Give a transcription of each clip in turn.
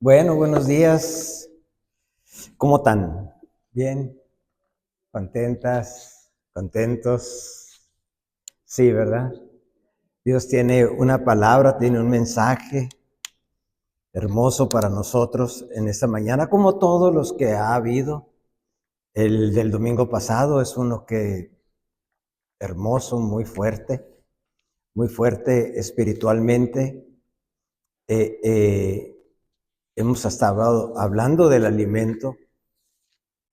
Bueno, buenos días. ¿Cómo están? ¿Bien? ¿Contentas? ¿Contentos? Sí, ¿verdad? Dios tiene una palabra, tiene un mensaje hermoso para nosotros en esta mañana, como todos los que ha habido. El del domingo pasado es uno que hermoso, muy fuerte espiritualmente. Eh, eh, Hemos estado hablando del alimento.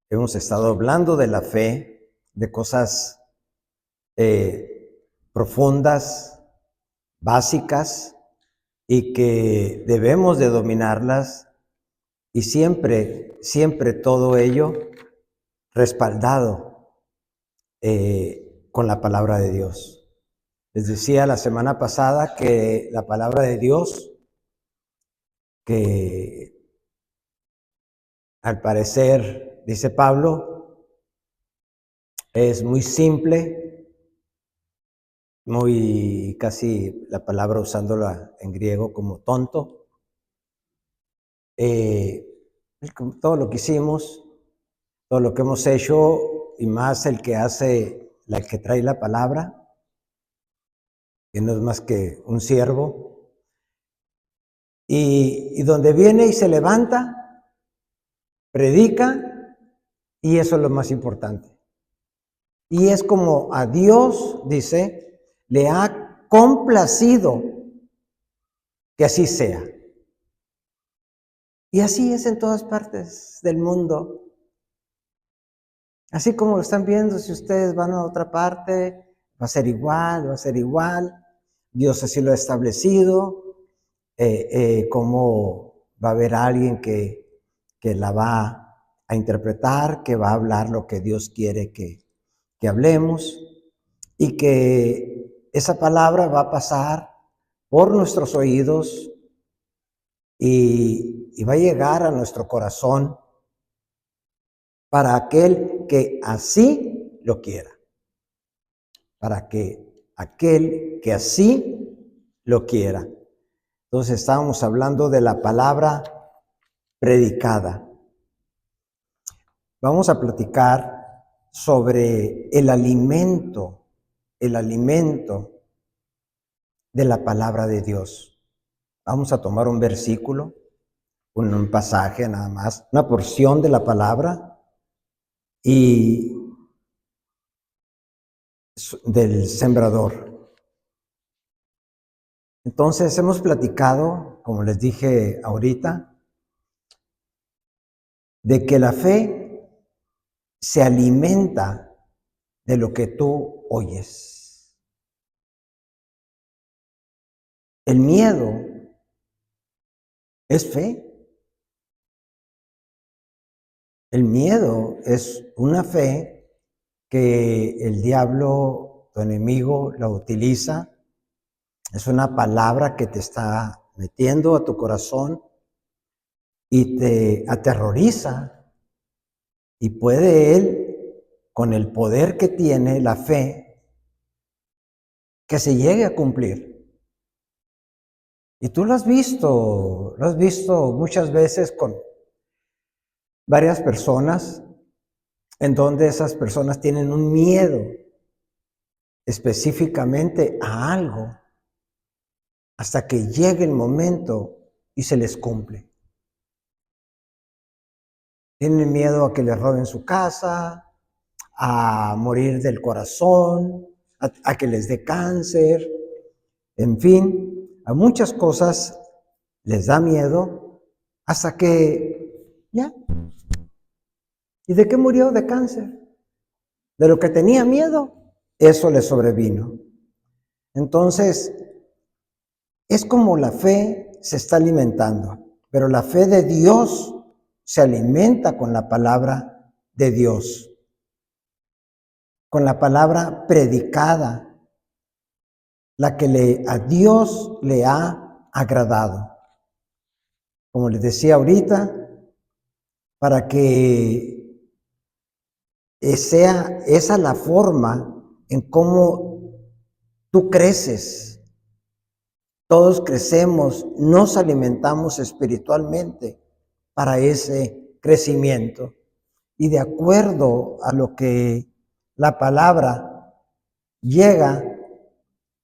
Hemos estado hablando de la fe, de cosas profundas, básicas, y que debemos de dominarlas, y siempre todo ello respaldado con la palabra de Dios. Les decía la semana pasada que la palabra de Dios, que al parecer, dice Pablo, es muy simple, muy casi la palabra usándola en griego como tonto. Todo lo que hicimos, todo lo que hemos hecho, y más el que trae la palabra, que no es más que un siervo, y donde viene y se levanta, predica, y eso es lo más importante. Y es como a Dios, dice, le ha complacido que así sea. Y así es en todas partes del mundo. Así como lo están viendo, si ustedes van a otra parte, va a ser igual, va a ser igual. Dios así lo ha establecido. Cómo va a haber alguien que la va a interpretar, que va a hablar lo que Dios quiere que hablemos, y que esa palabra va a pasar por nuestros oídos y va a llegar a nuestro corazón para aquel que así lo quiera. Para que aquel que así lo quiera. Entonces estábamos hablando de la palabra predicada. Vamos a platicar sobre el alimento de la palabra de Dios. Vamos a tomar un versículo, un pasaje nada más, una porción de la palabra y del sembrador. Entonces hemos platicado, como les dije ahorita, de que la fe se alimenta de lo que tú oyes. El miedo es fe. El miedo es una fe que el diablo, tu enemigo, la utiliza. Es una palabra que te está metiendo a tu corazón y te aterroriza. Y puede él, con el poder que tiene la fe, que se llegue a cumplir. Y tú lo has visto muchas veces con varias personas, en donde esas personas tienen un miedo específicamente a algo, hasta que llegue el momento y se les cumple. Tienen miedo a que les roben su casa, a morir del corazón, a que les dé cáncer, en fin, a muchas cosas les da miedo hasta que ya. ¿Y de qué murió? De cáncer. De lo que tenía miedo, eso le sobrevino. Entonces, es como la fe se está alimentando, pero la fe de Dios se alimenta con la palabra de Dios, con la palabra predicada, la que a Dios le ha agradado. Como les decía ahorita, para que sea esa la forma en cómo tú creces, todos crecemos, nos alimentamos espiritualmente para ese crecimiento. Y de acuerdo a lo que la palabra llega,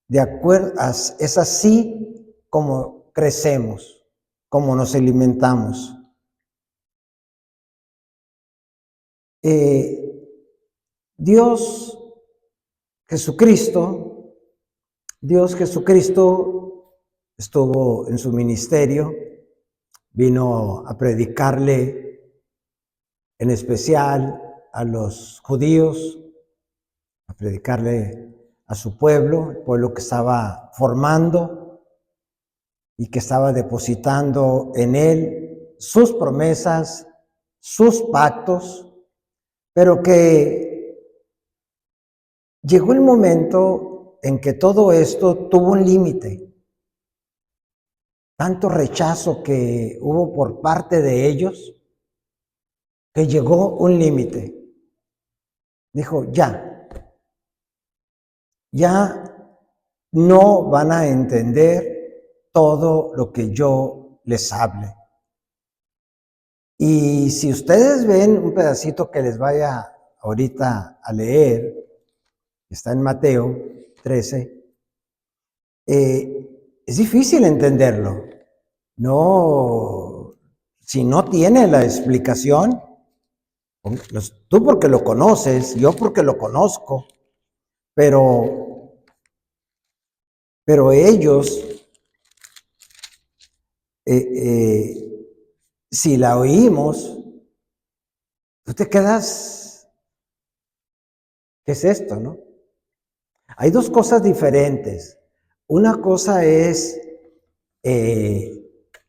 de acuerdo, es así como crecemos, como nos alimentamos. Dios Jesucristo estuvo en su ministerio, vino a predicarle en especial a los judíos, a predicarle a su pueblo, el pueblo que estaba formando y que estaba depositando en él sus promesas, sus pactos, pero que llegó el momento en que todo esto tuvo un límite. Tanto rechazo que hubo por parte de ellos, que llegó un límite. Dijo, ya no van a entender todo lo que yo les hable. Y si ustedes ven un pedacito que les vaya ahorita a leer, está en Mateo 13, es difícil entenderlo. No, si no tiene la explicación, tú porque lo conoces, yo porque lo conozco, pero ellos, si la oímos, tú te quedas, ¿qué es esto, no? Hay dos cosas diferentes. Una cosa es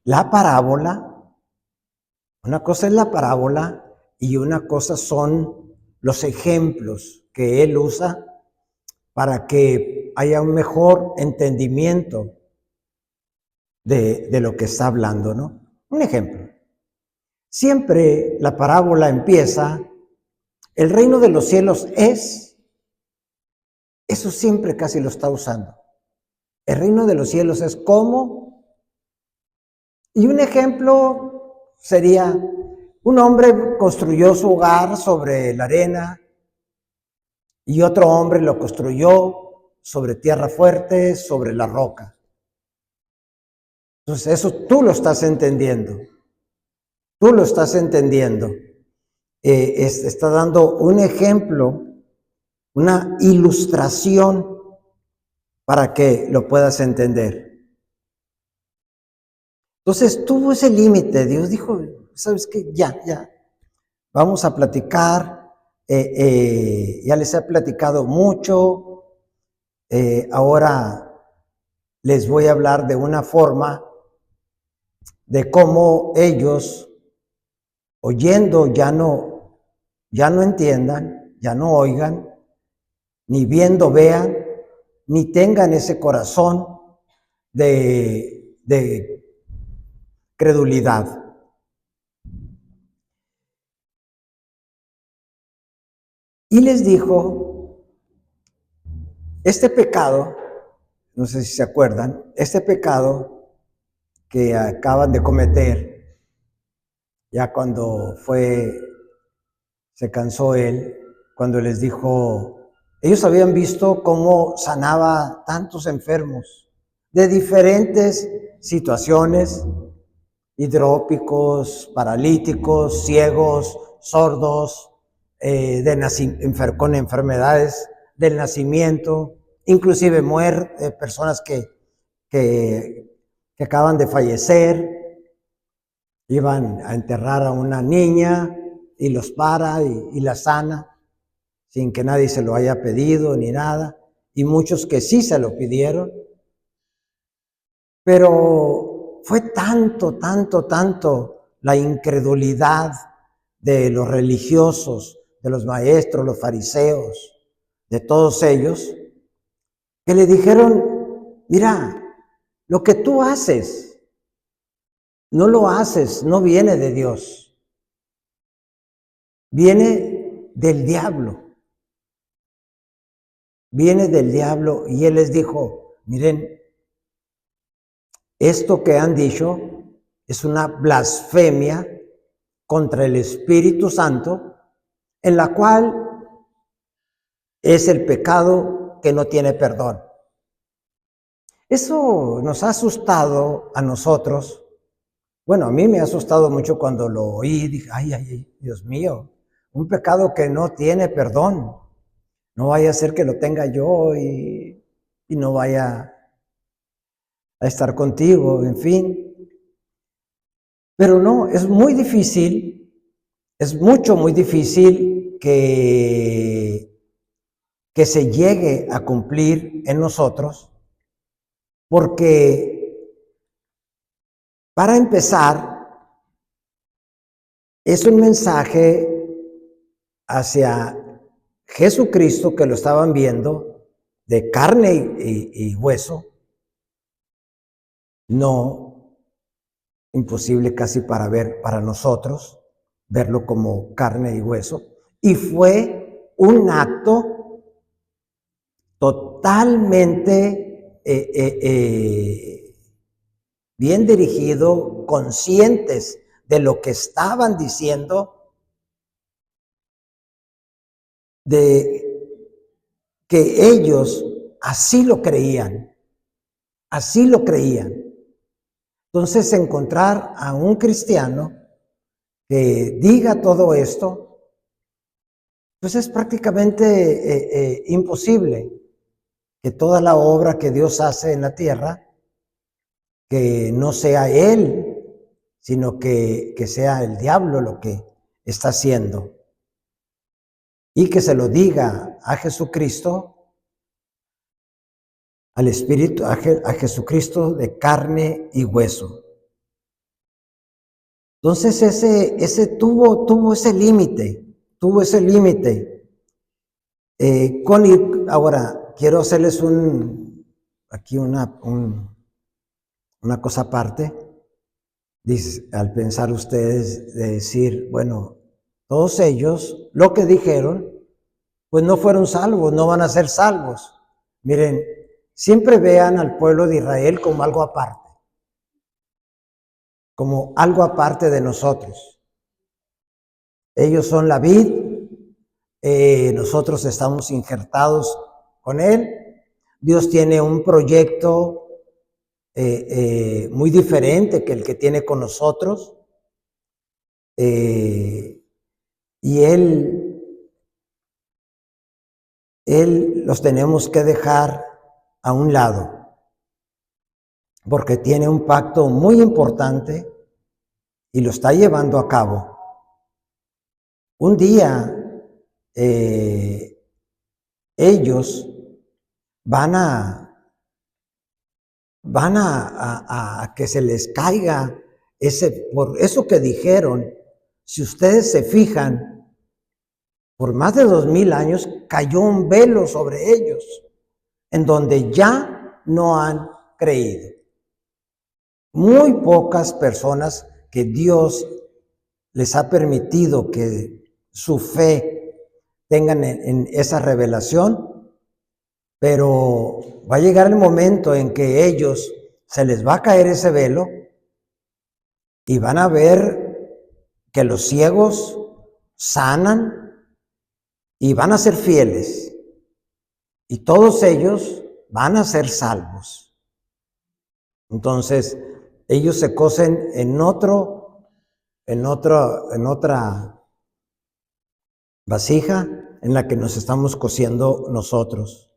la parábola, una cosa es la parábola y una cosa son los ejemplos que él usa para que haya un mejor entendimiento de lo que está hablando, ¿no? Un ejemplo. Siempre la parábola empieza, el reino de los cielos es, eso siempre casi lo está usando. El reino de los cielos es como, y un ejemplo sería, un hombre construyó su hogar sobre la arena y otro hombre lo construyó sobre tierra fuerte, sobre la roca. Entonces eso tú lo estás entendiendo. Tú lo estás entendiendo. Está dando un ejemplo, una ilustración para que lo puedas entender. Entonces tuvo ese límite. Dios dijo, ¿sabes qué? Ya. Vamos a platicar. Ya les he platicado mucho. Ahora les voy a hablar de una forma de cómo ellos, oyendo, ya no entiendan, ya no oigan, ni viendo vean, ni tengan ese corazón de credulidad. Y les dijo, este pecado, no sé si se acuerdan, este pecado que acaban de cometer, ya cuando se cansó él, cuando les dijo, ellos habían visto cómo sanaba tantos enfermos de diferentes situaciones, hidrópicos, paralíticos, ciegos, sordos, con enfermedades del nacimiento, inclusive personas que acaban de fallecer, iban a enterrar a una niña y los para y la sana sin que nadie se lo haya pedido ni nada, y muchos que sí se lo pidieron, pero fue tanto la incredulidad de los religiosos, de los maestros, los fariseos, de todos ellos, que le dijeron, mira, lo que tú haces, no viene de Dios, viene del diablo. Viene del diablo. Y él les dijo, miren, esto que han dicho es una blasfemia contra el Espíritu Santo, en la cual es el pecado que no tiene perdón. Eso nos ha asustado a nosotros. Bueno, a mí me ha asustado mucho cuando lo oí. Dije, ay, Dios mío, un pecado que no tiene perdón. No vaya a ser que lo tenga yo y no vaya a estar contigo, en fin. Pero no, es muy difícil, es muy difícil que se llegue a cumplir en nosotros, porque para empezar, es un mensaje hacia Jesucristo que lo estaban viendo de carne y hueso, no imposible casi para nosotros verlo como carne y hueso, y fue un acto totalmente bien dirigido, conscientes de lo que estaban diciendo, de que ellos así lo creían, así lo creían. Entonces, encontrar a un cristiano que diga todo esto, pues es prácticamente imposible que toda la obra que Dios hace en la tierra, que no sea Él, sino que sea el diablo lo que está haciendo. Y que se lo diga a Jesucristo, al Espíritu, a Jesucristo de carne y hueso. Entonces ese tuvo ese límite, ahora, quiero hacerles aquí una cosa aparte. Dice, al pensar ustedes de decir, bueno, todos ellos, lo que dijeron, pues no fueron salvos, no van a ser salvos. Miren, siempre vean al pueblo de Israel como algo aparte de nosotros. Ellos son la vid, nosotros estamos injertados con él. Dios tiene un proyecto muy diferente que el que tiene con nosotros. Y él los tenemos que dejar a un lado, porque tiene un pacto muy importante y lo está llevando a cabo. Un día ellos van a que se les caiga por eso que dijeron. Si ustedes se fijan, por más de 2000 años cayó un velo sobre ellos, en donde ya no han creído. Muy pocas personas que Dios les ha permitido que su fe tengan en esa revelación, pero va a llegar el momento en que ellos se les va a caer ese velo y van a ver que los ciegos sanan y van a ser fieles y todos ellos van a ser salvos. Entonces, ellos se cosen en otra vasija en la que nos estamos cociendo nosotros.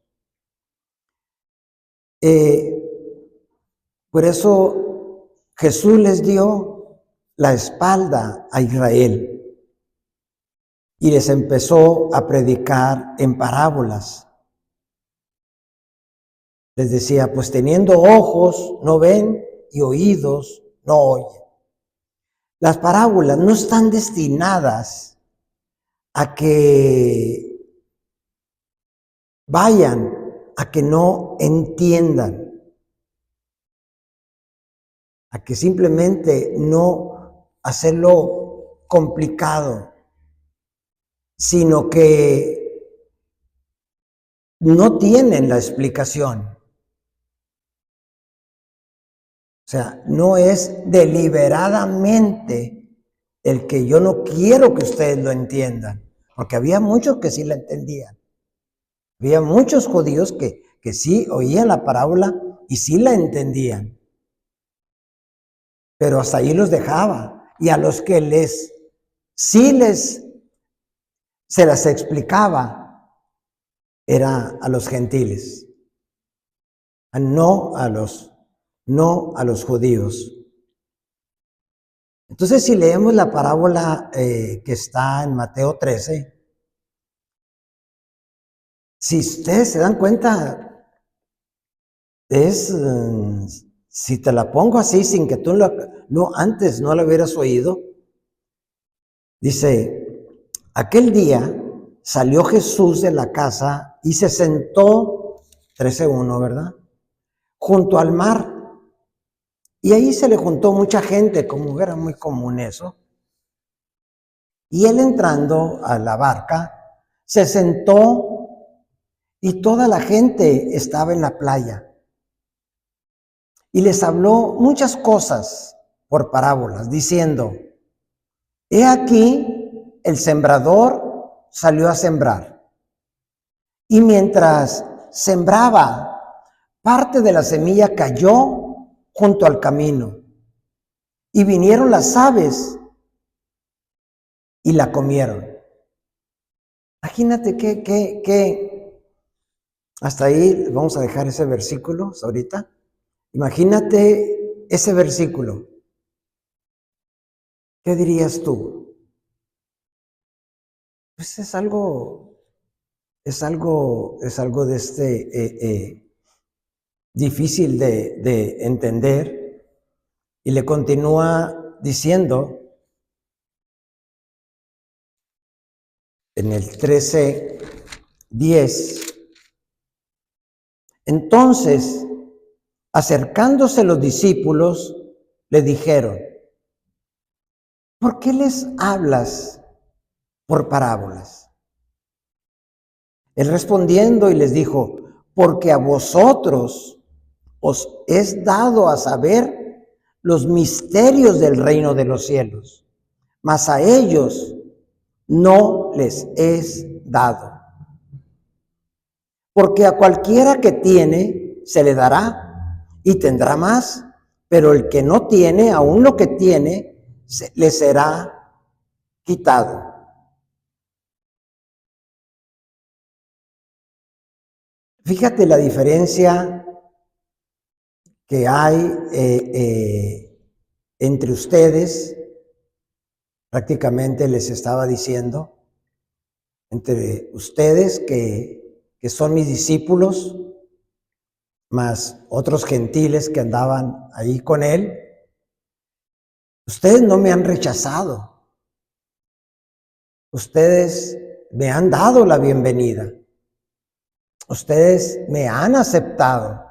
Por eso Jesús les dio la espalda a Israel y les empezó a predicar en parábolas. Les decía, pues teniendo ojos no ven y oídos no oyen. Las parábolas no están destinadas a que vayan, a que no entiendan, a que simplemente no hacerlo complicado, sino que no tienen la explicación. O sea, no es deliberadamente el que yo no quiero que ustedes lo entiendan, porque había muchos que sí la entendían. Había muchos judíos que sí oían la parábola y sí la entendían, pero hasta ahí los dejaba. Y a los que se las explicaba, era a los gentiles, no a los judíos. Entonces, si leemos la parábola que está en Mateo 13, si ustedes se dan cuenta, si te la pongo así sin que tú antes no la hubieras oído, dice, aquel día salió Jesús de la casa y se sentó, 13:1, ¿verdad? Junto al mar. Y ahí se le juntó mucha gente, como era muy común eso. Y él, entrando a la barca, se sentó y toda la gente estaba en la playa. Y les habló muchas cosas por parábolas, diciendo, he aquí el sembrador salió a sembrar. Y mientras sembraba, parte de la semilla cayó junto al camino. Y vinieron las aves y la comieron. Imagínate que hasta ahí vamos a dejar ese versículo ahorita. Imagínate ese versículo. ¿Qué dirías tú? Pues es algo de difícil de entender. Y le continúa diciendo en el 13:10. Entonces, acercándose los discípulos, le dijeron, ¿por qué les hablas por parábolas? Él respondiendo y les dijo, porque a vosotros os es dado a saber los misterios del reino de los cielos, mas a ellos no les es dado. Porque a cualquiera que tiene, se le dará y tendrá más, pero el que no tiene, aún lo que tiene, le será quitado. Fíjate la diferencia que hay entre ustedes, prácticamente les estaba diciendo, entre ustedes que son mis discípulos, más otros gentiles que andaban ahí con él. Ustedes no me han rechazado. Ustedes me han dado la bienvenida. Ustedes me han aceptado.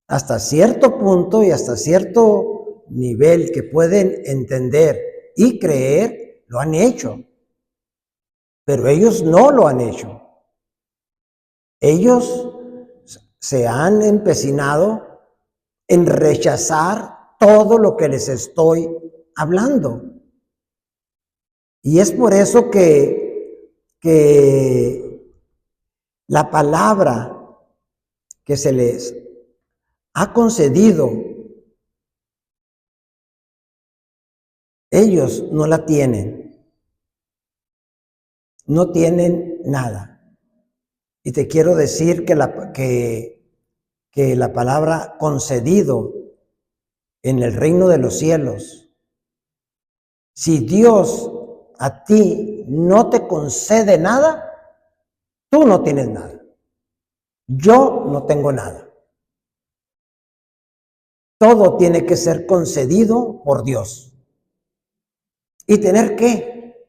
Hasta cierto punto y hasta cierto nivel que pueden entender y creer, lo han hecho. Pero ellos no lo han hecho. Ellos se han empecinado en rechazar todo lo que les estoy hablando. Y es por eso que la palabra que se les ha concedido, ellos no la tienen. No tienen nada. Y te quiero decir que la palabra concedido en el reino de los cielos, si Dios a ti no te concede nada, tú no tienes nada. Yo no tengo nada. Todo tiene que ser concedido por Dios. ¿Y tener qué?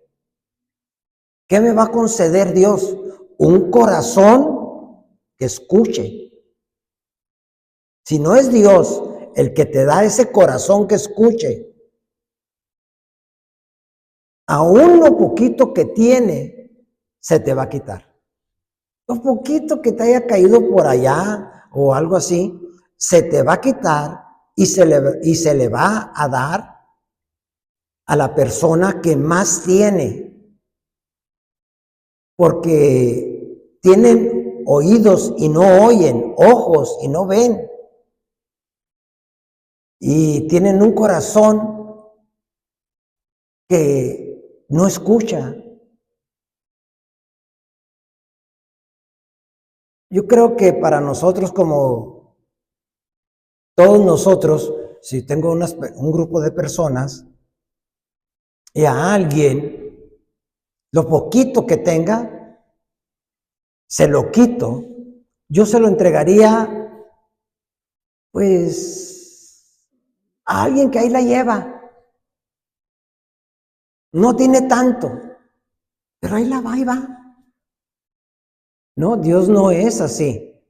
¿Qué me va a conceder Dios? Un corazón que escuche. Si no es Dios el que te da ese corazón que escuche, aún lo poquito que tiene, se te va a quitar. Lo poquito que te haya caído por allá o algo así, se te va a quitar y se le va a dar a la persona que más tiene, porque tienen oídos y no oyen, ojos y no ven, y tienen un corazón que no escucha. Yo creo que para nosotros, como todos nosotros, si tengo un grupo de personas y a alguien, lo poquito que tenga, se lo quito, yo se lo entregaría, pues, a alguien que ahí la lleva. No tiene tanto, pero ahí la va y va. No, Dios no es así.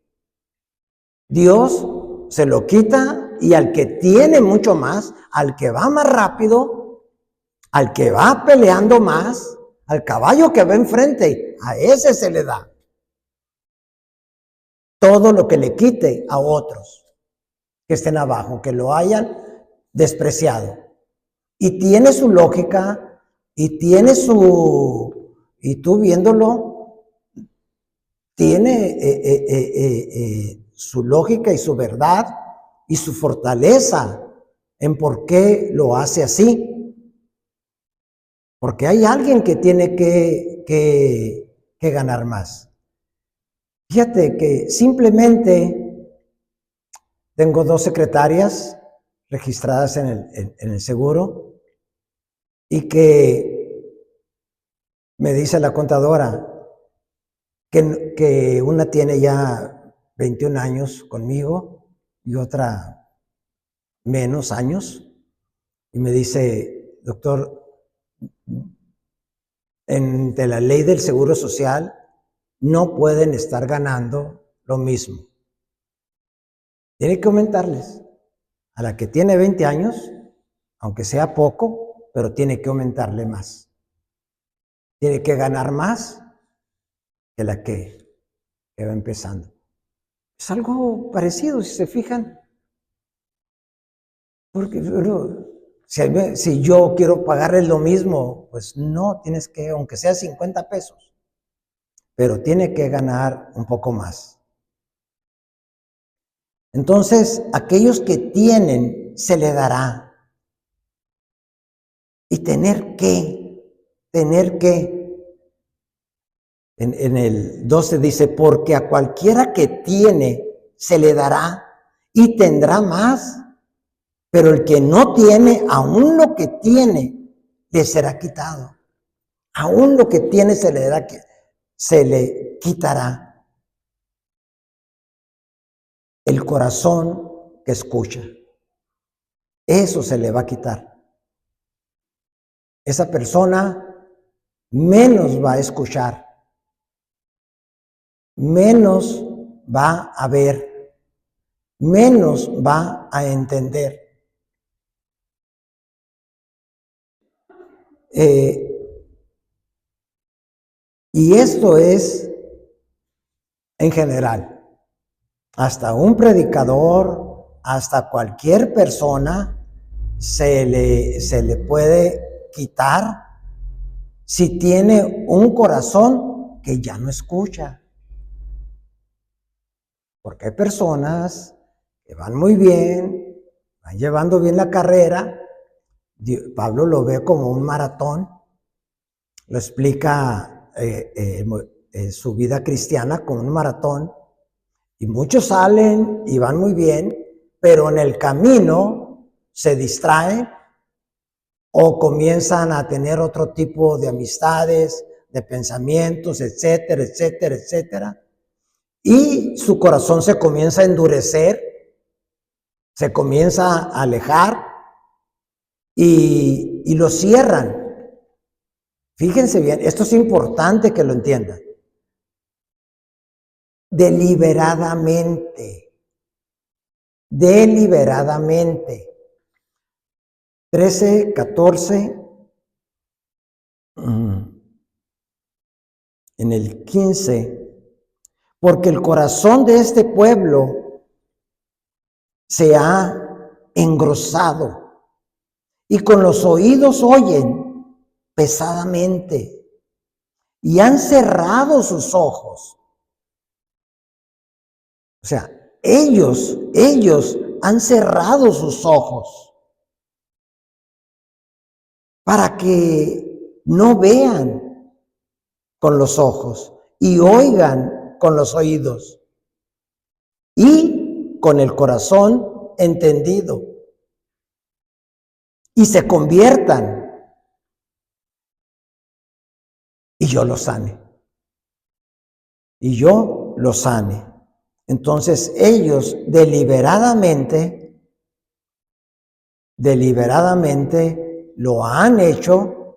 Dios se lo quita y al que tiene mucho más, al que va más rápido, al que va peleando más, al caballo que va enfrente, a ese se le da todo lo que le quite a otros que estén abajo, que lo hayan despreciado. Y tiene su lógica y tiene y tú viéndolo, tiene su lógica y su verdad y su fortaleza en por qué lo hace así. Porque hay alguien que tiene que ganar más. Fíjate que simplemente tengo 2 secretarias registradas en el seguro y que me dice la contadora que una tiene ya 21 años conmigo y otra menos años. Y me dice, doctor, de la ley del Seguro Social no pueden estar ganando lo mismo. Tiene que aumentarles. A la que tiene 20 años, aunque sea poco, pero tiene que aumentarle más. Tiene que ganar más que la que va empezando. Es algo parecido, si se fijan. Porque si yo quiero pagarle lo mismo, pues no, tienes que, aunque sea 50 pesos, pero tiene que ganar un poco más. Entonces, aquellos que tienen, se le dará. Y tener que. En el 12 dice, porque a cualquiera que tiene, se le dará y tendrá más. Pero el que no tiene, aún lo que tiene, le será quitado. Aún lo que tiene se le quitará. El corazón que escucha, eso se le va a quitar. Esa persona menos va a escuchar, menos va a ver, menos va a entender. Y esto es en general. Hasta un predicador, hasta cualquier persona se le puede quitar si tiene un corazón que ya no escucha. Porque hay personas que van muy bien, van llevando bien la carrera. Pablo lo ve como un maratón, lo explica su vida cristiana como un maratón. Y muchos salen y van muy bien, pero en el camino se distraen o comienzan a tener otro tipo de amistades, de pensamientos, etcétera, etcétera, etcétera. Y su corazón se comienza a endurecer, se comienza a alejar y lo cierran. Fíjense bien, esto es importante que lo entiendan. Deliberadamente. 13, 14, en el 15, porque el corazón de este pueblo se ha engrosado, y con los oídos oyen pesadamente, y han cerrado sus ojos. O sea, ellos han cerrado sus ojos para que no vean con los ojos y oigan con los oídos y con el corazón entendido y se conviertan y yo los sane. Y yo los sane. Entonces ellos deliberadamente lo han hecho.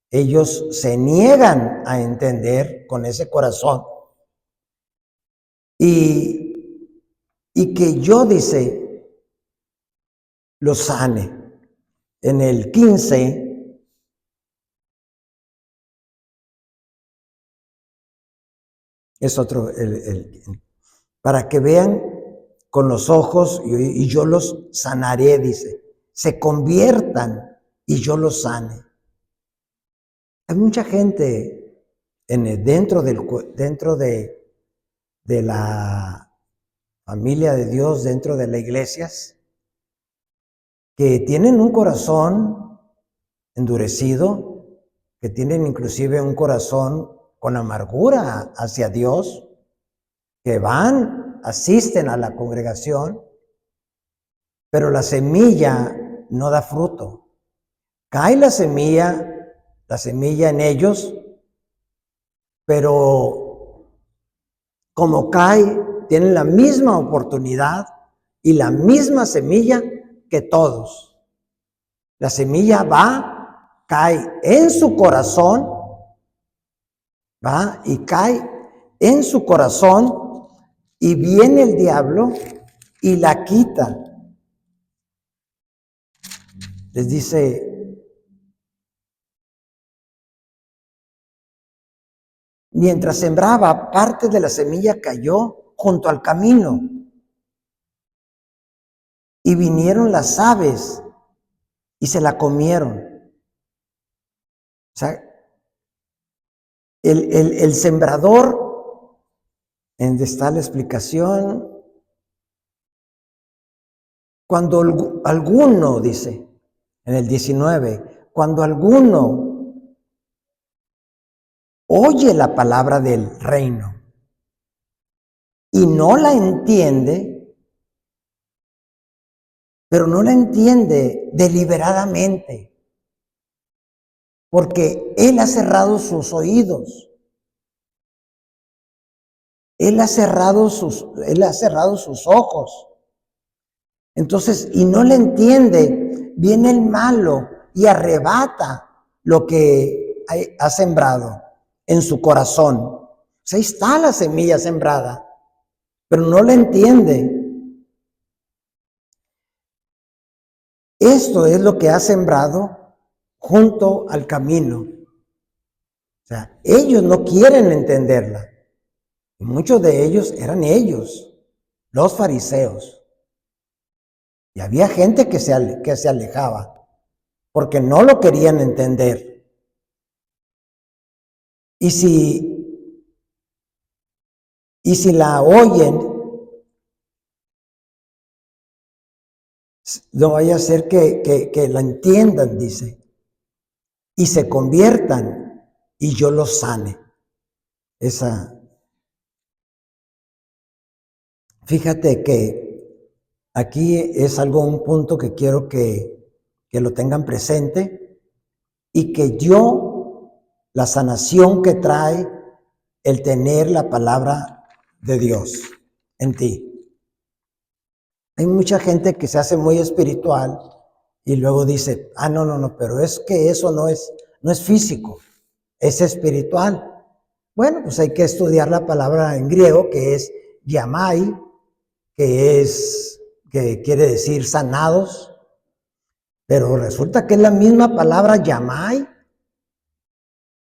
Ellos se niegan a entender con ese corazón. Y que yo, dice, los sane. En el 15, es otro, para que vean con los ojos y yo los sanaré, dice. Se conviertan y yo los sane. Hay mucha gente dentro de la familia de Dios, dentro de las iglesias, que tienen un corazón endurecido, que tienen inclusive un corazón con amargura hacia Dios, que asisten a la congregación, pero la semilla no da fruto. Cae la semilla en ellos, pero como cae, tienen la misma oportunidad y la misma semilla que todos. La semilla cae en su corazón, y cae en su corazón, y viene el diablo y la quita. Les dice, mientras sembraba, parte de la semilla cayó junto al camino, y vinieron las aves y se la comieron. O sea, el sembrador, donde está la explicación, cuando alguno, dice, en el 19, cuando alguno oye la palabra del reino y no la entiende, pero no la entiende deliberadamente, porque él ha cerrado sus oídos, él ha cerrado sus ojos. Entonces, y no le entiende, viene el malo y arrebata lo que ha sembrado en su corazón. O sea, ahí está la semilla sembrada, pero no la entiende. Esto es lo que ha sembrado junto al camino. O sea, ellos no quieren entenderla. Y muchos de ellos eran los fariseos. Y había gente que se alejaba porque no lo querían entender. Y si la oyen, no vaya a ser que la entiendan, dice, y se conviertan y yo los sane. Fíjate que aquí es un punto que quiero que lo tengan presente, y que la sanación que trae el tener la palabra de Dios en ti. Hay mucha gente que se hace muy espiritual y luego dice, no, pero es que eso no es físico, es espiritual. Bueno, pues hay que estudiar la palabra en griego, que es yamai, que quiere decir sanados, pero resulta que es la misma palabra yamai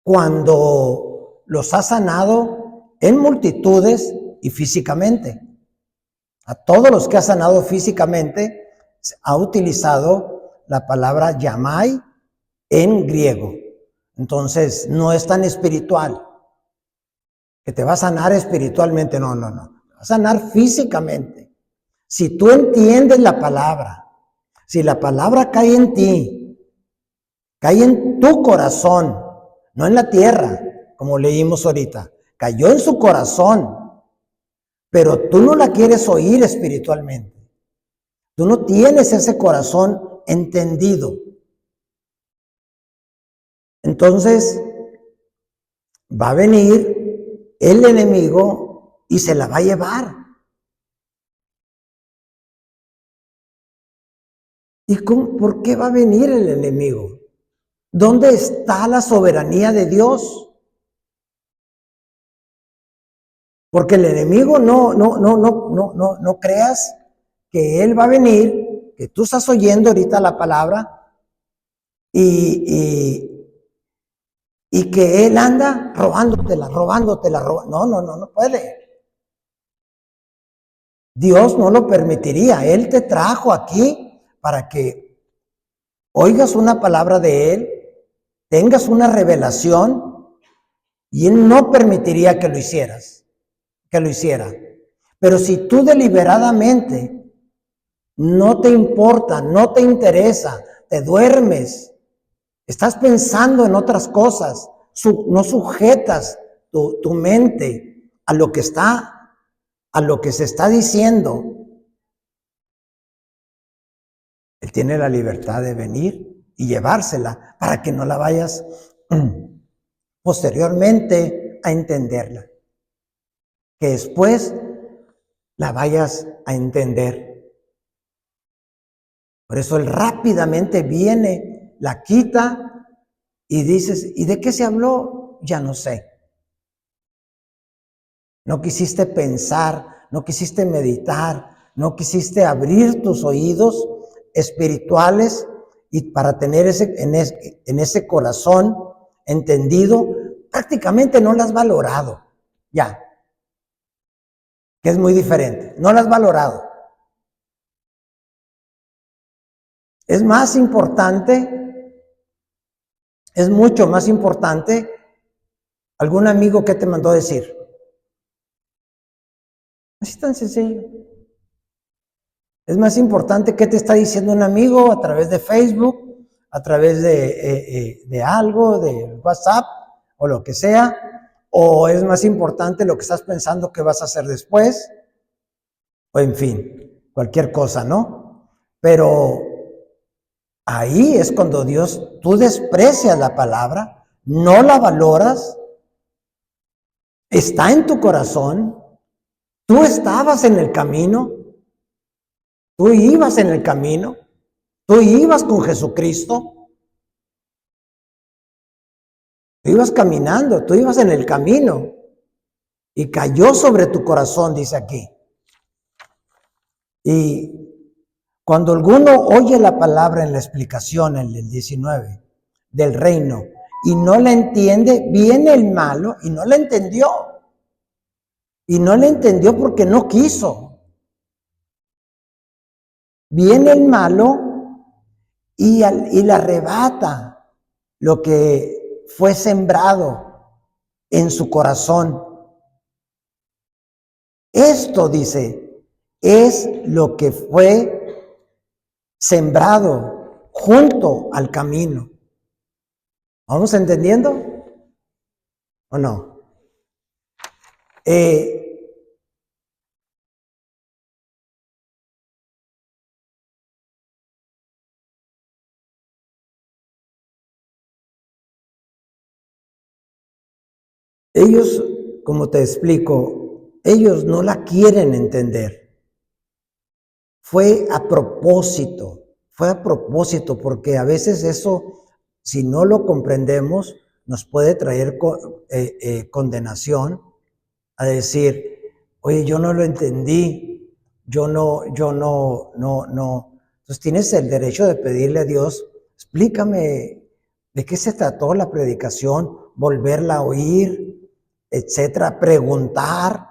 cuando los ha sanado en multitudes y físicamente. A todos los que ha sanado físicamente, ha utilizado la palabra yamai en griego. Entonces, no es tan espiritual, que te va a sanar espiritualmente, no, te va a sanar físicamente. Si tú entiendes la palabra, si la palabra cae en ti, cae en tu corazón, no en la tierra, como leímos ahorita, cayó en su corazón, pero tú no la quieres oír espiritualmente. Tú no tienes ese corazón entendido. Entonces, va a venir el enemigo y se la va a llevar. ¿Y por qué va a venir el enemigo? ¿Dónde está la soberanía de Dios? Porque el enemigo no creas que él va a venir, que tú estás oyendo ahorita la palabra y que él anda robándotela. No puede. Dios no lo permitiría. Él te trajo aquí para que oigas una palabra de él, tengas una revelación y él no permitiría que lo hiciera. Pero si tú deliberadamente no te importa, no te interesa, te duermes, estás pensando en otras cosas, no sujetas tu mente a lo que se está diciendo, él tiene la libertad de venir y llevársela para que no la vayas posteriormente a entenderla, que después la vayas a entender. Por eso él rápidamente viene, la quita y dices, ¿y de qué se habló? Ya no sé. No quisiste pensar, no quisiste meditar, no quisiste abrir tus oídos espirituales y para tener en ese corazón entendido, prácticamente no lo has valorado. Ya, que es muy diferente, no lo has valorado. Es más importante, es mucho más importante, algún amigo que te mandó decir. Así tan sencillo. Es más importante qué te está diciendo un amigo a través de Facebook, a través de algo, de WhatsApp o lo que sea, o es más importante lo que estás pensando que vas a hacer después, o en fin, cualquier cosa, ¿no? Pero ahí es cuando tú desprecias la palabra, no la valoras, está en tu corazón, tú estabas en el camino, tú ibas en el camino, tú ibas con Jesucristo, tú ibas caminando, tú ibas en el camino y cayó sobre tu corazón, dice aquí. Y cuando alguno oye la palabra en la explicación, en el 19, del reino, y no la entiende, viene el malo y no la entendió. Y no la entendió porque no quiso. Viene el malo y le arrebata lo que fue sembrado en su corazón. Esto, dice, es lo que fue sembrado junto al camino. ¿Vamos entendiendo? ¿O no? Ellos, como te explico, ellos no la quieren entender. Fue a propósito porque a veces eso, si no lo comprendemos, nos puede traer condenación a decir, oye, yo no lo entendí, yo no. Entonces tienes el derecho de pedirle a Dios, explícame de qué se trató la predicación, volverla a oír, etcétera, preguntar,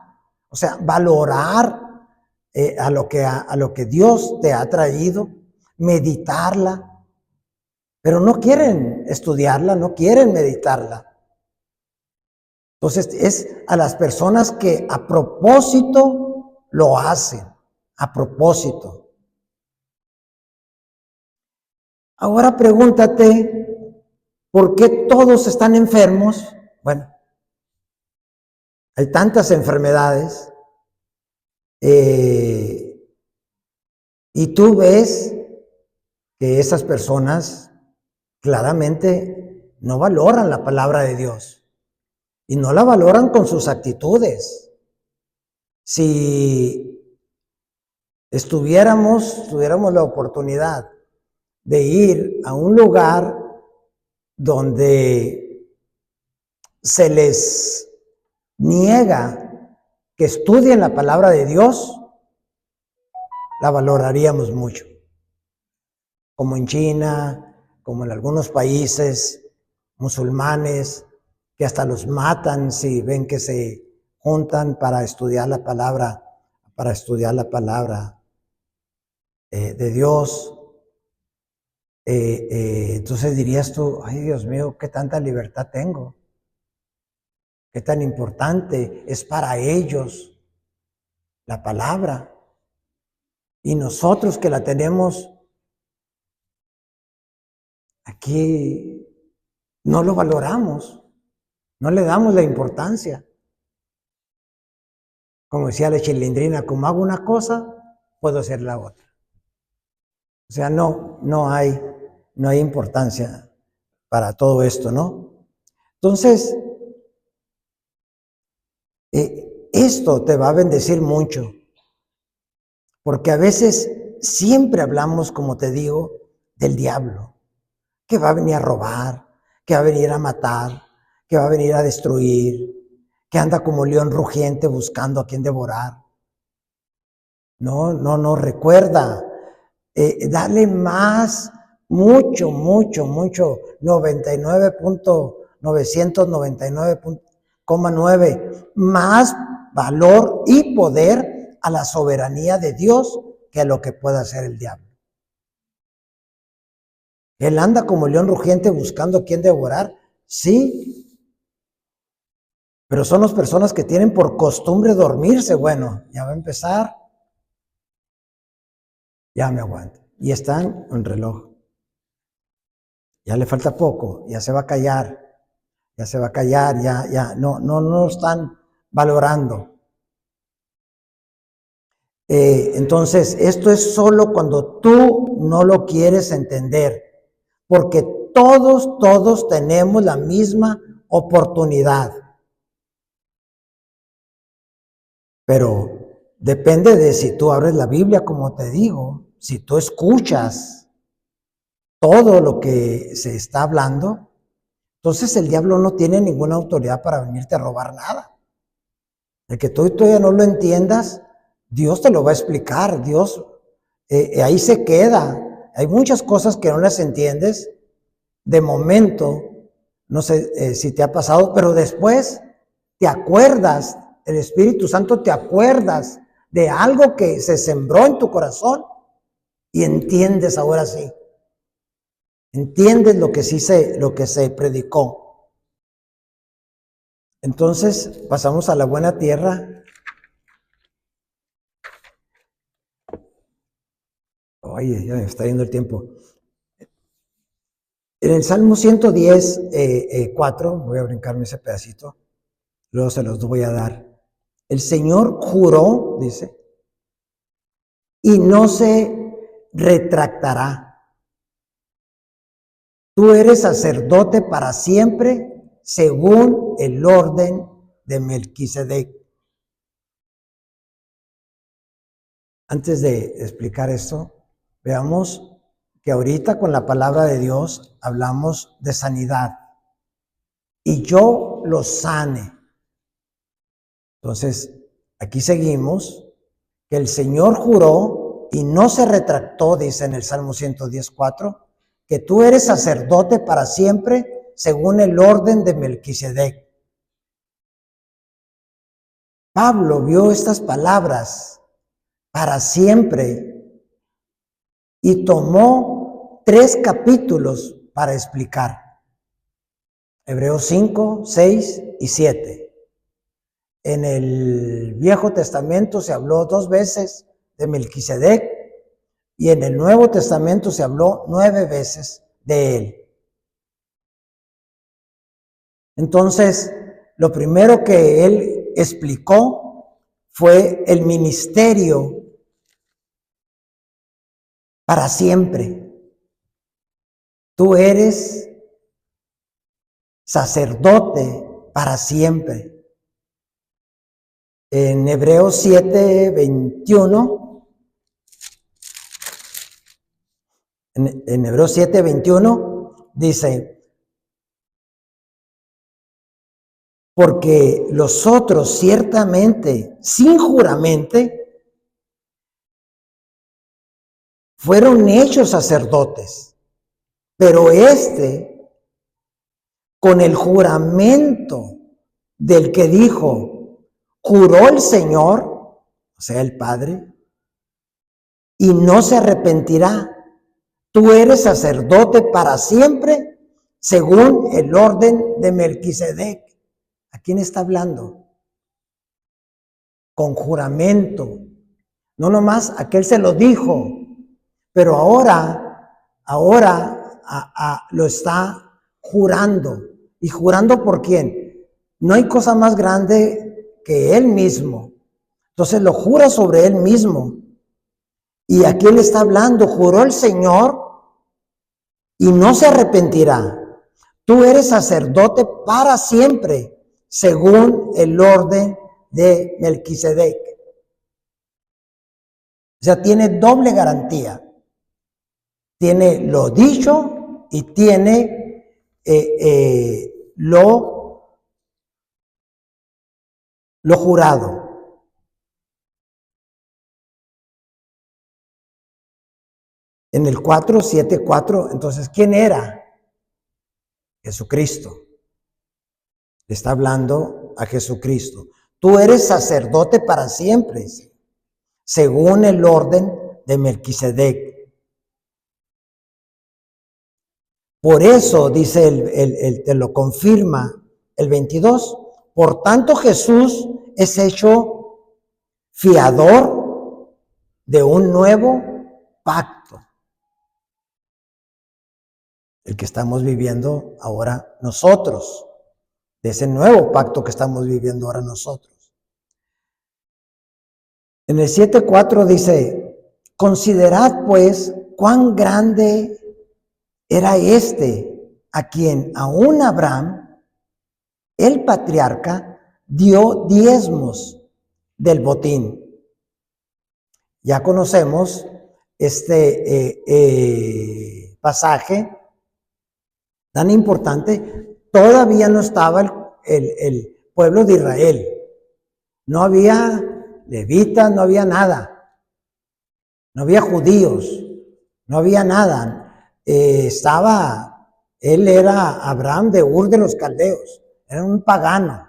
o sea, valorar a lo que Dios te ha traído meditarla, pero no quieren estudiarla, no quieren meditarla. Entonces es a las personas que a propósito lo hacen, a propósito. Ahora pregúntate, ¿por qué todos están enfermos? Bueno, hay tantas enfermedades y tú ves que esas personas claramente no valoran la palabra de Dios y no la valoran con sus actitudes. Si tuviéramos la oportunidad de ir a un lugar donde se les niega que estudien la palabra de Dios, la valoraríamos mucho. Como en China, como en algunos países musulmanes, que hasta los matan si ven que se juntan para estudiar la palabra, de Dios. Entonces dirías tú, ay Dios mío, qué tanta libertad tengo, qué tan importante es para ellos la palabra. Y nosotros que la tenemos aquí, no lo valoramos, no le damos la importancia. Como decía la Chilindrina, como hago una cosa, puedo hacer la otra. O sea, no hay importancia para todo esto, ¿no? Entonces, esto te va a bendecir mucho, porque a veces siempre hablamos, como te digo, del diablo, que va a venir a robar, que va a venir a matar, que va a venir a destruir, que anda como león rugiente buscando a quien devorar. No, recuerda, dale más, mucho, 99.999.9 más valor y poder a la soberanía de Dios que a lo que pueda hacer el diablo. Él anda como león rugiente buscando a quien devorar, sí, pero son las personas que tienen por costumbre dormirse. Bueno, ya va a empezar, ya me aguanto. Y están en reloj. Ya le falta poco, ya se va a callar, ya, no están valorando. Entonces, esto es solo cuando tú no lo quieres entender, porque todos tenemos la misma oportunidad. Pero depende de si tú abres la Biblia, como te digo, si tú escuchas todo lo que se está hablando, entonces el diablo no tiene ninguna autoridad para venirte a robar nada. El que tú todavía no lo entiendas, Dios te lo va a explicar. Dios ahí se queda. Hay muchas cosas que no las entiendes de momento. No sé si te ha pasado, pero después te acuerdas, el Espíritu Santo te acuerdas de algo que se sembró en tu corazón y entiendes ahora sí. Entiendes lo que se predicó. Entonces pasamos a la buena tierra. Oye, ya me está yendo el tiempo. En el Salmo 110, 4, voy a brincarme ese pedacito, luego se los voy a dar. El Señor juró, dice, y no se retractará. Tú eres sacerdote para siempre, según el orden de Melquisedec. Antes de explicar esto, veamos que ahorita con la palabra de Dios hablamos de sanidad. Y yo los sane. Entonces, aquí seguimos, que el Señor juró y no se retractó, dice en el Salmo 110:4, que tú eres sacerdote para siempre según el orden de Melquisedec. Pablo vio estas palabras, para siempre, y tomó 3 capítulos para explicar. Hebreos 5, 6 y 7. En el Viejo Testamento se habló 2 veces de Melquisedec y en el Nuevo Testamento se habló 9 veces de él. Entonces, lo primero que él explicó fue el ministerio para siempre. Tú eres sacerdote para siempre. En Hebreos 7, 21, en Hebreos 7, 21 dice, porque los otros ciertamente, sin juramento, fueron hechos sacerdotes, pero con el juramento del que dijo, juró el Señor, o sea, el Padre, y no se arrepentirá. Tú eres sacerdote para siempre, según el orden de Melquisedec. ¿A quién está hablando? Con juramento. No nomás aquel se lo dijo, pero ahora lo está jurando. ¿Y jurando por quién? No hay cosa más grande que él mismo. Entonces lo jura sobre él mismo. ¿Y a quién le está hablando? Juró el Señor y no se arrepentirá. Tú eres sacerdote para siempre, según el orden de Melquisedec. O sea, tiene doble garantía. Tiene lo dicho y tiene lo jurado. En el 4, 7, 4, entonces, ¿quién era? Jesucristo. Le está hablando a Jesucristo. Tú eres sacerdote para siempre, según el orden de Melquisedec. Por eso, dice te lo confirma el 22, por tanto Jesús es hecho fiador de un nuevo pacto, el que estamos viviendo ahora nosotros, de ese nuevo pacto que estamos viviendo ahora nosotros. En el 7:4 dice, considerad pues cuán grande era a quien aún Abraham, el patriarca, dio diezmos del botín. Ya conocemos este pasaje tan importante. Todavía no estaba el pueblo de Israel. No había levitas, no había nada. No había judíos, no había nada. Él era Abraham de Ur de los Caldeos, era un pagano.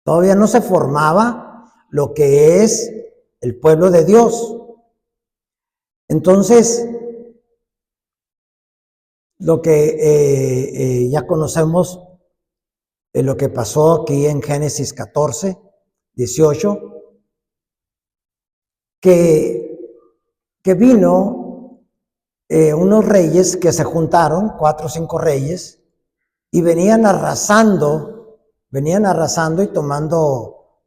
Todavía no se formaba lo que es el pueblo de Dios. Entonces, lo que ya conocemos, lo que pasó aquí en Génesis 14, 18, que vino unos reyes que se juntaron, 4 o 5 reyes, y venían arrasando y tomando,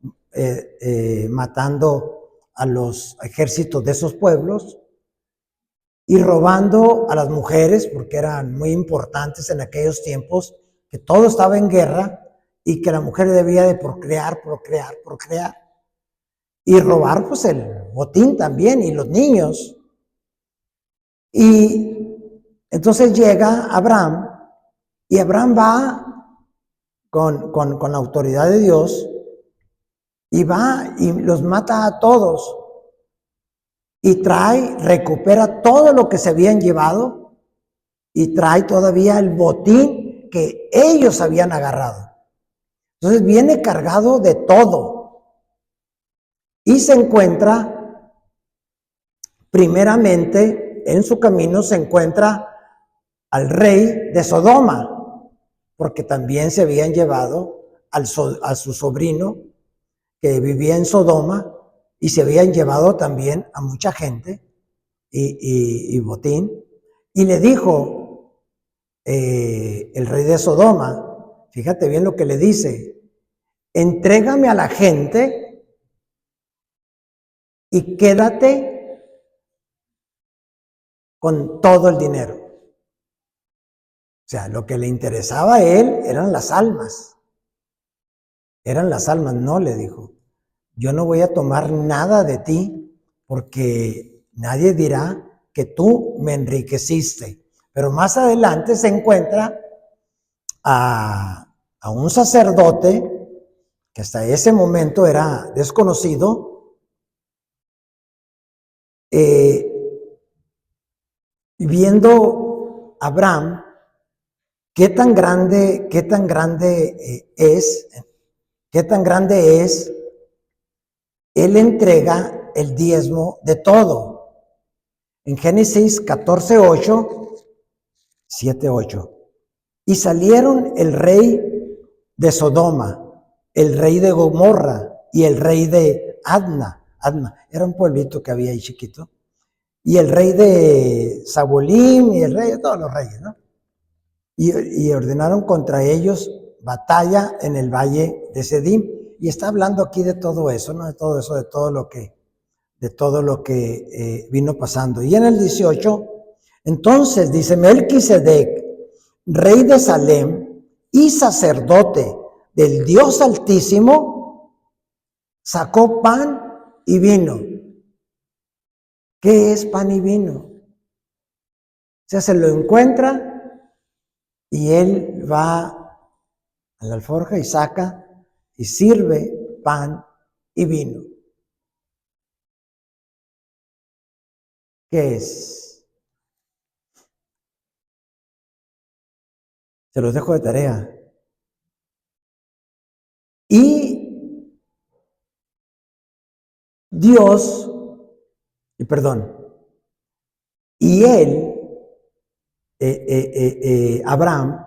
matando a los ejércitos de esos pueblos y robando a las mujeres, porque eran muy importantes en aquellos tiempos, que todo estaba en guerra y que la mujer debía de procrear, y robar pues el botín también y los niños. Y entonces llega Abraham y Abraham va con la autoridad de Dios y va y los mata a todos y recupera todo lo que se habían llevado y trae todavía el botín que ellos habían agarrado. Entonces viene cargado de todo y se encuentra primeramente en su camino se encuentra al rey de Sodoma, porque también se habían llevado a su sobrino que vivía en Sodoma, y se habían llevado también a mucha gente y botín. Y le dijo el rey de Sodoma, fíjate bien lo que le dice: entrégame a la gente y quédate con todo el dinero. O sea, lo que le interesaba a él eran las almas. Eran las almas. No, le dijo, yo no voy a tomar nada de ti, porque nadie dirá que tú me enriqueciste. Pero más adelante se encuentra a un sacerdote que hasta ese momento era desconocido, viendo a Abraham qué tan grande es, él entrega el diezmo de todo. En Génesis 14:8, 7:8. Y salieron el rey de Sodoma, el rey de Gomorra y el rey de Adma. Era un pueblito que había ahí chiquito. Y el rey de Zabolim y el rey de todos los reyes, ¿no? Y ordenaron contra ellos batalla en el valle de Sedim. Y está hablando aquí de todo eso, ¿no? De todo eso, de todo lo que vino pasando. Y en el 18, entonces dice: Melquisedec, rey de Salem y sacerdote del Dios Altísimo, sacó pan y vino. ¿Qué es pan y vino? O sea, se lo encuentra y él va a la alforja y saca y sirve pan y vino. ¿Qué es? Se los dejo de tarea. Y Dios, y él, Abraham,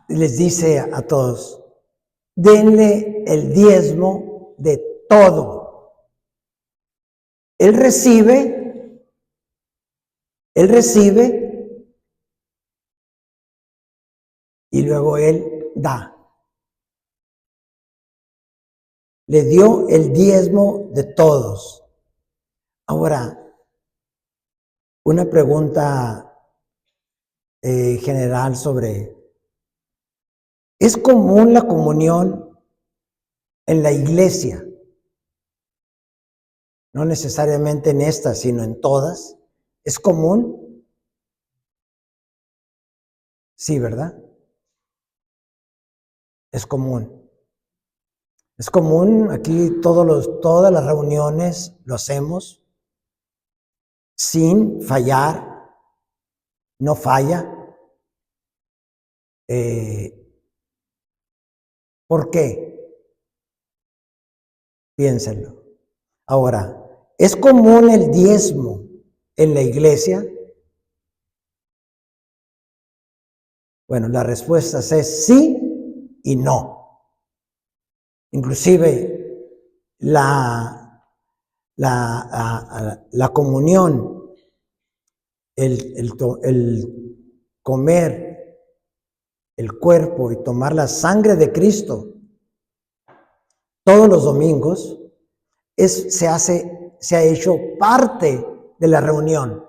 les dice a todos: denle el diezmo de todo. Él recibe y luego él da. Le dio el diezmo de todos. Ahora, una pregunta general sobre: ¿es común la comunión en la iglesia? No necesariamente en esta, sino en todas. ¿Es común? Sí, ¿verdad? Es común. Es común, aquí todas las reuniones lo hacemos sin fallar, no falla. ¿Por qué? Piénsenlo. Ahora, ¿es común el diezmo en la iglesia? Bueno, la respuesta es sí y no. Inclusive la comunión, el comer el cuerpo y tomar la sangre de Cristo todos los domingos se ha hecho parte de la reunión.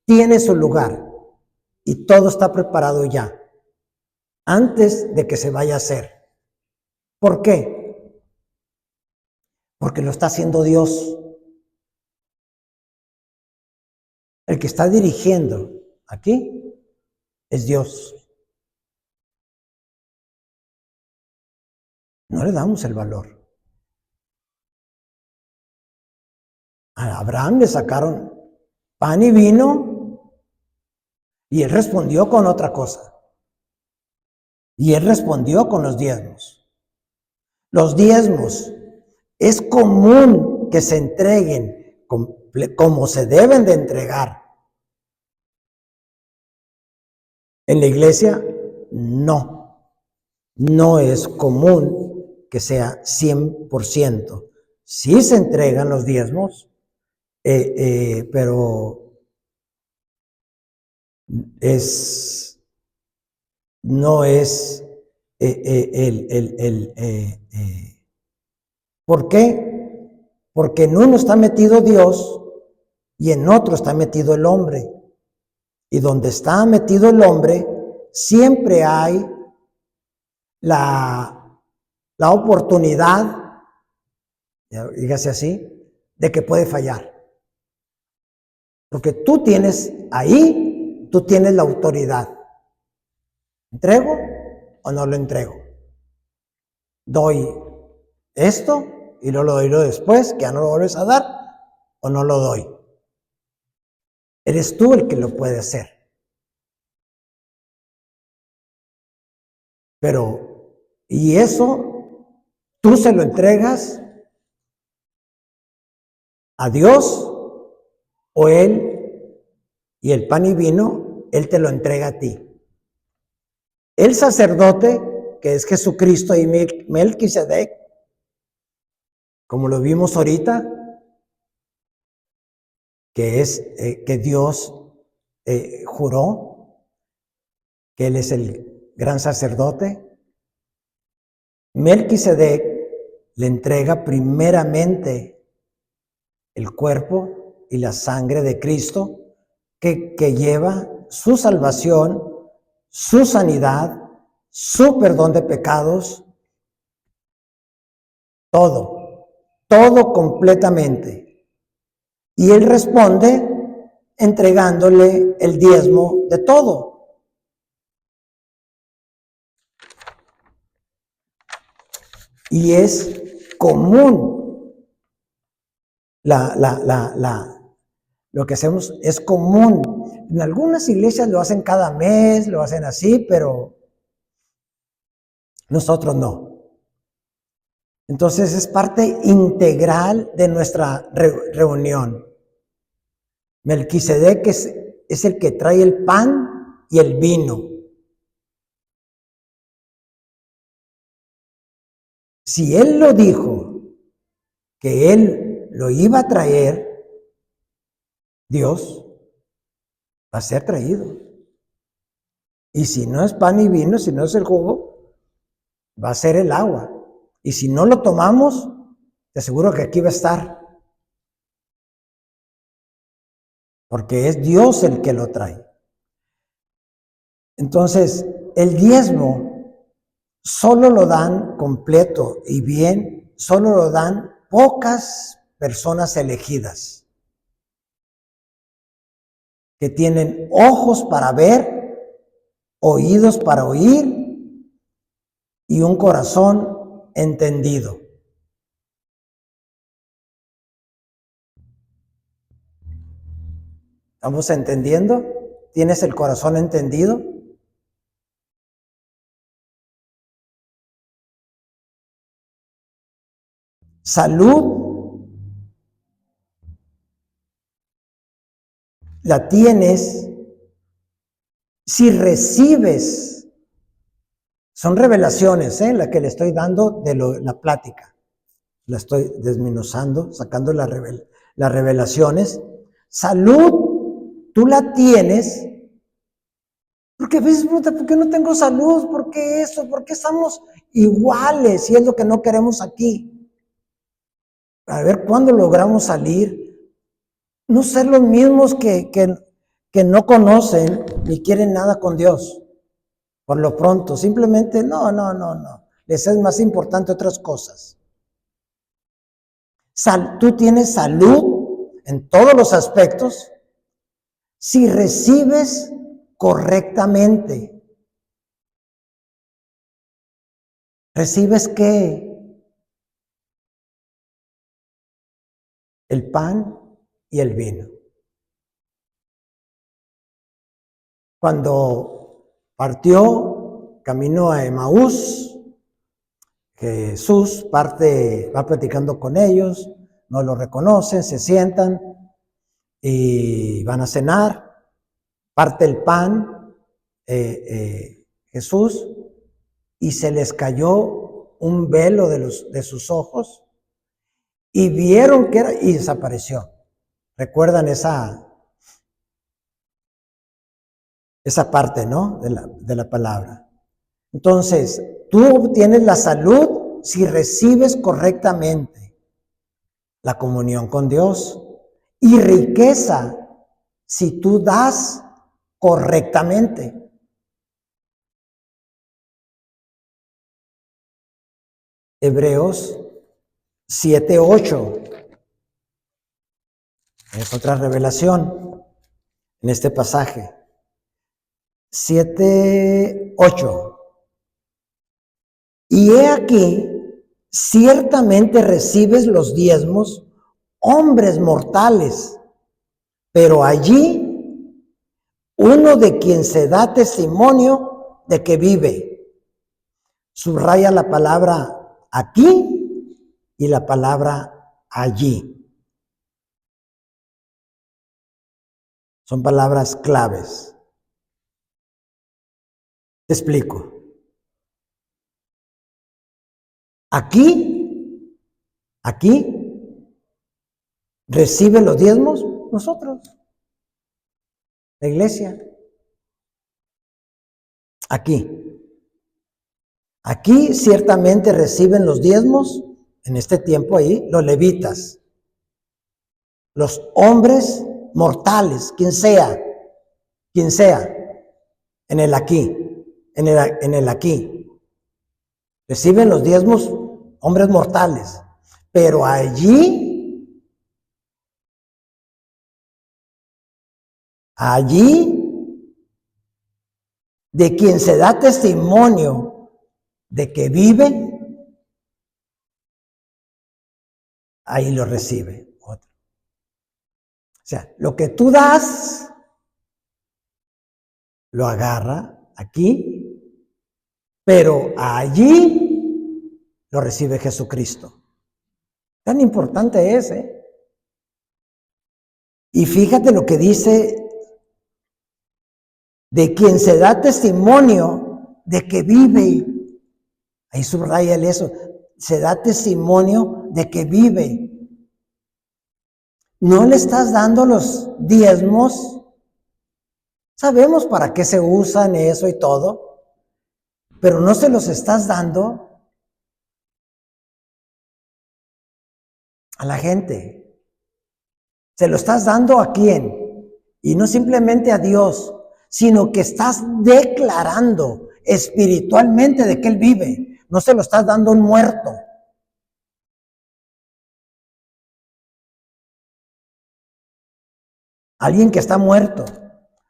Tiene su lugar y todo está preparado ya antes de que se vaya a hacer. ¿Por qué? Porque lo está haciendo Dios. El que está dirigiendo aquí es Dios. No le damos el valor. A Abraham le sacaron pan y vino y él respondió con otra cosa. Y él respondió con los diezmos. Los diezmos es común que se entreguen como se deben de entregar. En la iglesia, no es común que sea 100%. Sí se entregan los diezmos, pero no es ¿por qué? Porque en uno está metido Dios y en otro está metido el hombre. Y donde está metido el hombre, siempre hay la oportunidad, dígase así, de que puede fallar. Porque tú tienes la autoridad. ¿Entrego o no lo entrego? ¿Doy esto y no lo doy después, que ya no lo vuelves a dar, o no lo doy? Eres tú el que lo puede hacer. Pero, ¿y eso tú se lo entregas a Dios o Él, y el pan y vino, Él te lo entrega a ti? El sacerdote, que es Jesucristo y Melquisedec, como lo vimos ahorita, que es que Dios juró que Él es el gran sacerdote. Melquisedec le entrega primeramente el cuerpo y la sangre de Cristo, que lleva su salvación, su sanidad, su perdón de pecados, todo completamente. Y Él responde entregándole el diezmo de todo. Y es común, lo que hacemos es común. En algunas iglesias lo hacen cada mes, lo hacen así, pero nosotros no. Entonces es parte integral de nuestra reunión. Melquisedec es el que trae el pan y el vino. Si él lo dijo, que él lo iba a traer, Dios va a ser traído. Y si no es pan y vino, si no es el jugo, va a ser el agua. Y si no lo tomamos, te aseguro que aquí va a estar. Porque es Dios el que lo trae. Entonces, el diezmo solo lo dan completo y bien, solo lo dan pocas personas elegidas, que tienen ojos para ver, oídos para oír y un corazón entendido. ¿Estamos entendiendo? ¿Tienes el corazón entendido? Salud la tienes si recibes. Son revelaciones, la que le estoy dando de la plática. La estoy desmenuzando, sacando las revelaciones. Salud, tú la tienes. Porque a veces, ¿por qué no tengo salud? ¿Por qué eso? ¿Por qué estamos iguales? Y es lo que no queremos aquí. A ver cuándo logramos salir. No ser los mismos que no conocen ni quieren nada con Dios. Por lo pronto, simplemente no. Les es más importante otras cosas. Tú tienes salud en todos los aspectos si recibes correctamente. ¿Recibes qué? El pan y el vino. Cuando partió camino a Emaús, Jesús va platicando con ellos, no lo reconocen, se sientan y van a cenar, parte el pan Jesús y se les cayó un velo de sus ojos y vieron que era y desapareció. ¿Recuerdan esa parte, ¿no? De la palabra. Entonces, tú obtienes la salud si recibes correctamente la comunión con Dios y riqueza si tú das correctamente. Hebreos 7:8 es otra revelación en este pasaje. 7:8. Y he aquí, ciertamente recibes los diezmos, hombres mortales, pero allí uno de quien se da testimonio de que vive. Subraya la palabra aquí y la palabra allí. Son palabras claves. Te explico. Aquí reciben los diezmos nosotros, la iglesia. Aquí ciertamente reciben los diezmos, en este tiempo ahí, los levitas, los hombres mortales, quien sea, en el aquí. Reciben los diezmos hombres mortales, pero allí, de quien se da testimonio de que vive, ahí lo recibe otro. O sea, lo que tú das, lo agarra aquí, pero allí lo recibe Jesucristo. Tan importante es, ¿eh? Y fíjate lo que dice, de quien se da testimonio de que vive. Ahí subraya eso, se da testimonio de que vive. No le estás dando los diezmos. Sabemos para qué se usan eso y todo, pero no se los estás dando a la gente. Se lo estás dando a quién, y no simplemente a Dios, sino que estás declarando espiritualmente de que Él vive. No se lo estás dando a un muerto. Alguien que está muerto.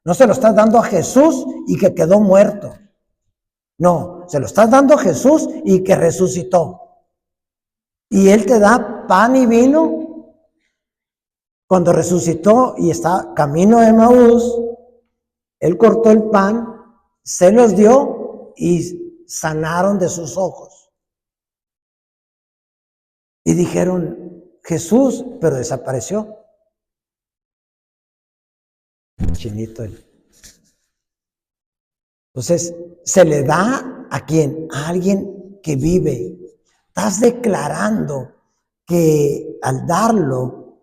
No se lo estás dando a Jesús y que quedó muerto. No, se lo estás dando a Jesús y que resucitó. Y Él te da pan y vino. Cuando resucitó y está camino a Emaús, Él cortó el pan, se los dio y sanaron de sus ojos. Y dijeron, Jesús, pero desapareció. Chinito. Entonces, se le da ¿a quién? A alguien que vive. Estás declarando que al darlo,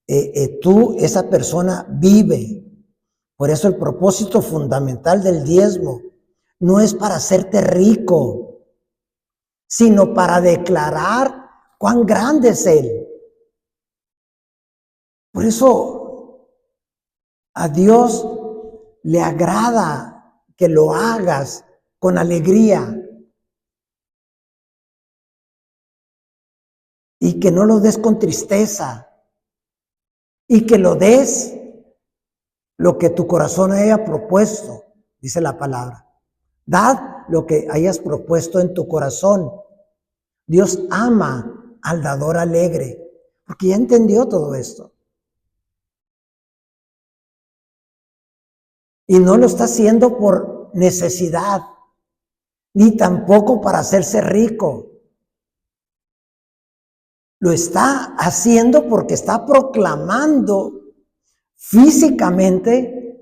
esa persona vive. Por eso el propósito fundamental del diezmo no es para hacerte rico, sino para declarar cuán grande es Él. Por eso a Dios le agrada que lo hagas con alegría y que no lo des con tristeza y que lo des lo que tu corazón haya propuesto, dice la palabra. Dad lo que hayas propuesto en tu corazón. Dios ama al dador alegre, porque ya entendió todo esto. Y no lo está haciendo por necesidad, ni tampoco para hacerse rico. lo está haciendo porque está proclamando físicamente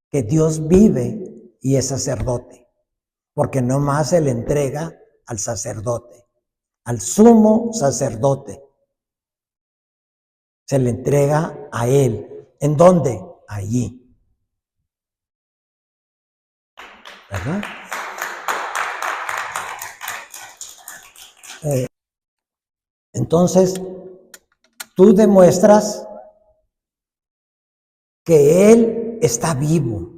que Dios vive y es sacerdote, porque no más se le entrega al sacerdote, al sumo sacerdote. Se le entrega a él. ¿En dónde? Allí. ¿Verdad? Entonces, tú demuestras que Él está vivo.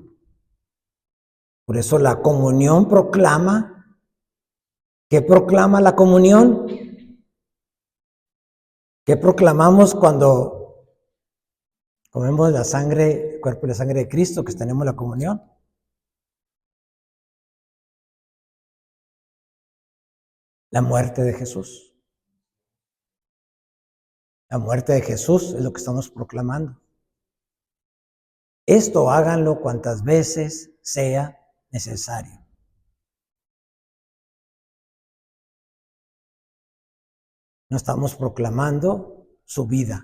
Por eso la comunión proclama. ¿Qué proclama la comunión? ¿Qué proclamamos cuando comemos la sangre, el cuerpo y la sangre de Cristo, que tenemos la comunión? La muerte de Jesús. La muerte de Jesús es lo que estamos proclamando. Esto háganlo cuantas veces sea necesario. No estamos proclamando su vida.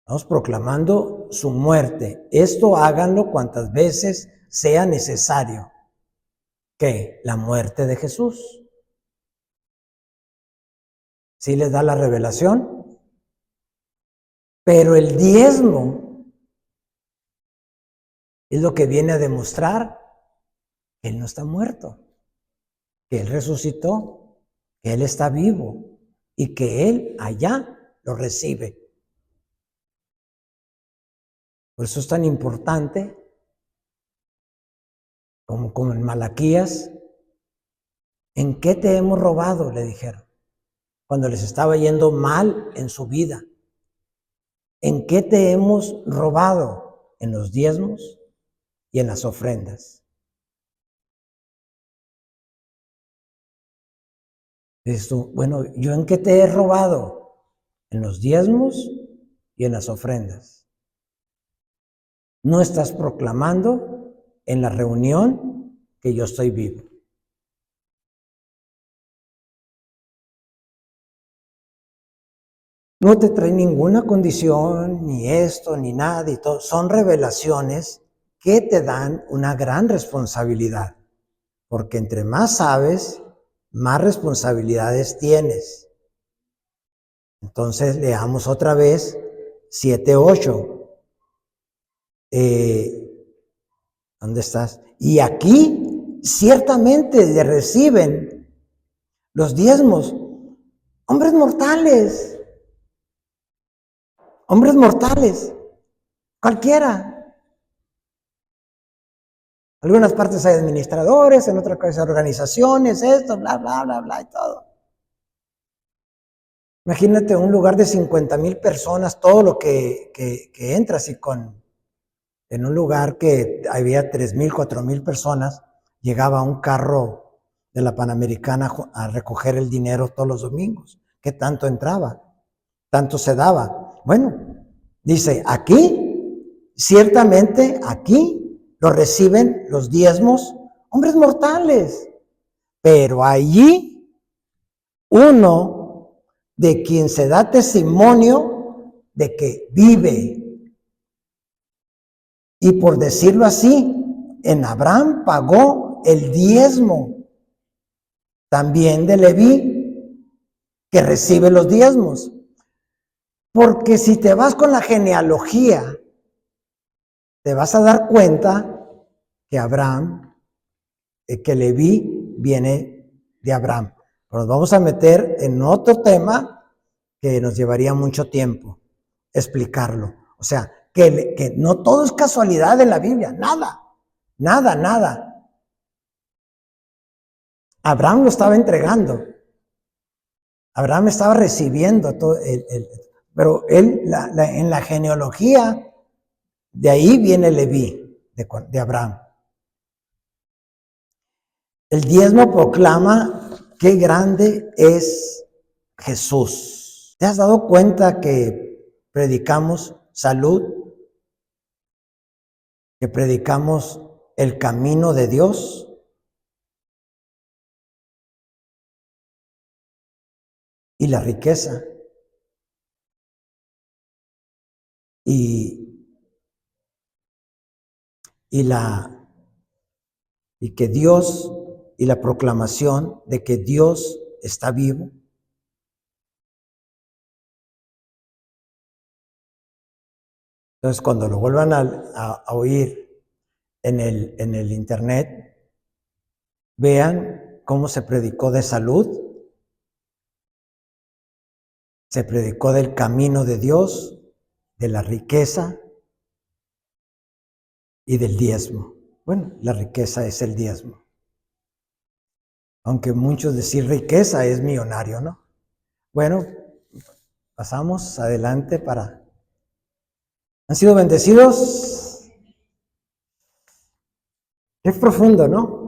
Estamos proclamando su muerte. Esto háganlo cuantas veces sea necesario. ¿Qué? La muerte de Jesús. ¿Sí les da la revelación? Pero el diezmo es lo que viene a demostrar que Él no está muerto, que Él resucitó, que Él está vivo y que Él allá lo recibe. Por eso es tan importante, como en Malaquías, ¿en qué te hemos robado?, le dijeron, cuando les estaba yendo mal en su vida. ¿En qué te hemos robado? En los diezmos y en las ofrendas. Dices tú, bueno, ¿yo en qué te he robado? En los diezmos y en las ofrendas. No estás proclamando en la reunión que yo estoy vivo. No te trae ninguna condición, ni esto, ni nada, y todo. Son revelaciones que te dan una gran responsabilidad, porque entre más sabes, más responsabilidades tienes. Entonces leamos otra vez 7:8. ¿Dónde estás? Y aquí ciertamente le reciben los diezmos hombres mortales, cualquiera. En algunas partes hay administradores, en otras partes hay organizaciones, esto, bla, bla, bla, bla, y todo. Imagínate un lugar de 50,000 personas, todo lo que entras, y en un lugar que había 3,000, 4,000 personas, llegaba un carro de la Panamericana a recoger el dinero todos los domingos. ¿Qué tanto entraba? Tanto se daba. Bueno, dice, aquí, ciertamente aquí lo reciben los diezmos hombres mortales, pero allí uno de quien se da testimonio de que vive. Y por decirlo así, en Abraham pagó el diezmo, también de Leví, que recibe los diezmos. Porque si te vas con la genealogía, te vas a dar cuenta que Abraham, que Leví viene de Abraham. Pero nos vamos a meter en otro tema que nos llevaría mucho tiempo explicarlo. O sea, que no todo es casualidad en la Biblia, nada. Abraham lo estaba entregando. Abraham estaba recibiendo todo pero él, en la genealogía, de ahí viene Leví, de Abraham. El diezmo proclama qué grande es Jesús. ¿Te has dado cuenta que predicamos salud? ¿Que predicamos el camino de Dios? y la riqueza. Y que Dios, y la proclamación de que Dios está vivo. Entonces, cuando lo vuelvan a oír en el internet, vean cómo se predicó de salud, se predicó del camino de Dios, de la riqueza y del diezmo. Bueno, la riqueza es el diezmo. Aunque muchos decir riqueza es millonario, ¿no? Bueno, pasamos adelante para... ¿Han sido bendecidos? Es profundo, ¿no?